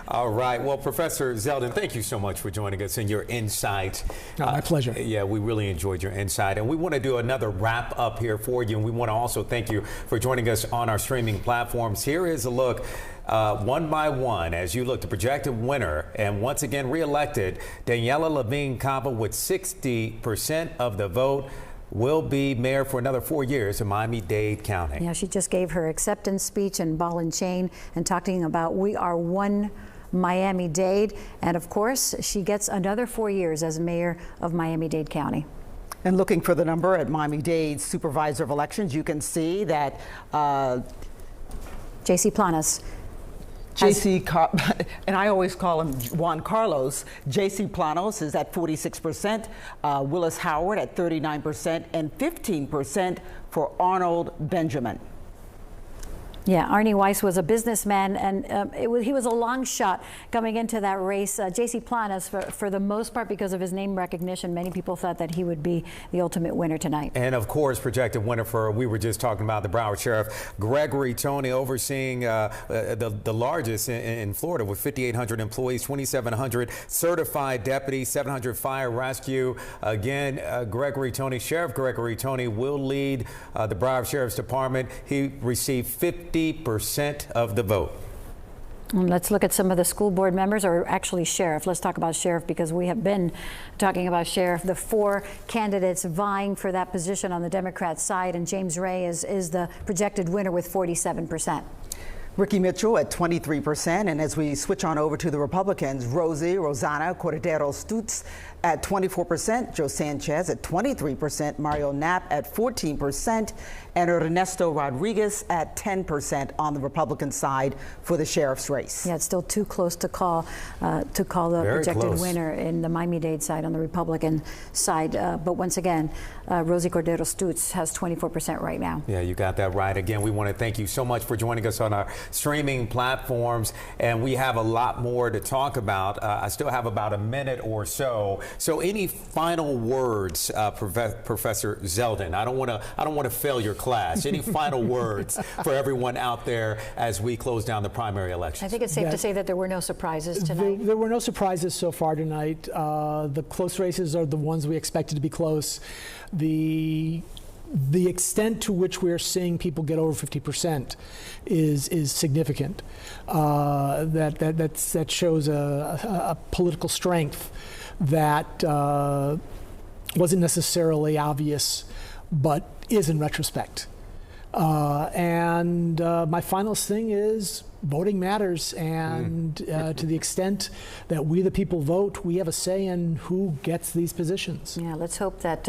All right. Well, Professor Zeldin, thank you so much for joining us and your insight.
Oh, my pleasure.
Yeah, we really enjoyed your insight. And we want to do another wrap up here for you. And we want to also thank you for joining us on our streaming platforms. Here is a look one by one as you look to projected winner and once again reelected Daniela Levine Cava with 60% of the vote, will be mayor for another 4 years in Miami-Dade County.
Yeah, she just gave her acceptance speech in ball and chain and talking about we are one Miami-Dade, and of course she gets another 4 years as mayor of Miami-Dade County.
And looking for the number at Miami-Dade Supervisor of Elections, you can see that
J.C. Planas.
And I always call him Juan Carlos. J.C. Planos is at 46%, Willis Howard at 39%, and 15% for Arnold Benjamin.
Yeah, Arnie Weiss was a businessman, and he was a long shot coming into that race. J.C. Planas, for the most part, because of his name recognition, many people thought that he would be the ultimate winner tonight. And of course, projected winner for, we were just talking about, the Broward Sheriff, Gregory Tony, overseeing the largest in Florida with 5,800 employees, 2,700 certified deputies, 700 fire rescue. Again, Sheriff Gregory Tony will lead the Broward Sheriff's Department. He received 50% of the vote. And let's look at some of the school board members, or actually sheriff. Let's talk about sheriff, because we have been talking about sheriff. The 4 candidates vying for that position on the Democrat side, and James Ray is the projected winner with 47%.
Ricky Mitchell at 23%, and as we switch on over to the Republicans, Rosanna Cordero-Stutz at 24%, Joe Sanchez at 23%, Mario Knapp at 14%, and Ernesto Rodriguez at 10% on the Republican side for the sheriff's race. Yeah, it's still too close to call the projected winner in the Miami-Dade side on the Republican side. But once again, Rosie Cordero-Stutz has 24% right now. Yeah, you got that right. Again, we want to thank you so much for joining us on our streaming platforms, and we have a lot more to talk about. I still have about a minute or so. So, any final words, Professor Zeldin? I don't want to fail your class. Any final words for everyone out there as we close down the primary election? I think it's safe to say that there were no surprises tonight. There were no surprises so far tonight. The close races are the ones we expected to be close. The extent to which we are seeing people get over 50% is significant. That shows a political strength that wasn't necessarily obvious, but is in retrospect. And my final thing is voting matters, and to the extent that we the people vote, we have a say in who gets these positions. Yeah, let's hope that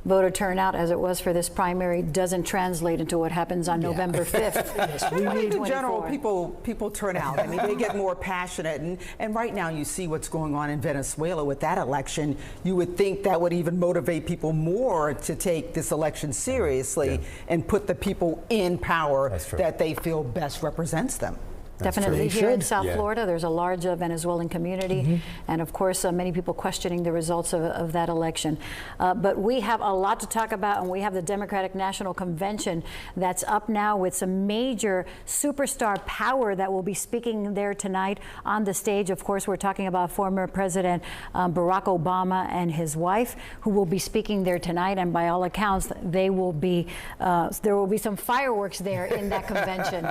voter turnout, as it was for this primary, doesn't translate into what happens on November 5th. Yes, we need in general, people turn out. I mean, they get more passionate, and right now you see what's going on in Venezuela with that election. You would think that would even motivate people more to take this election seriously and put the people in power that they feel best represents them. Definitely here in South Florida, there's a large Venezuelan community, and of course many people questioning the results of that election. But we have a lot to talk about, and we have the Democratic National Convention that's up now with some major superstar power that will be speaking there tonight on the stage. Of course, we're talking about former President Barack Obama and his wife, who will be speaking there tonight, and by all accounts there will be some fireworks there in that convention.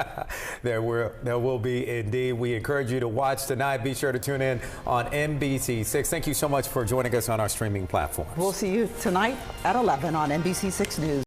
There will be indeed. We encourage you to watch tonight. Be sure to tune in on NBC6. Thank you so much for joining us on our streaming platforms. We'll see you tonight at 11 on NBC6 News.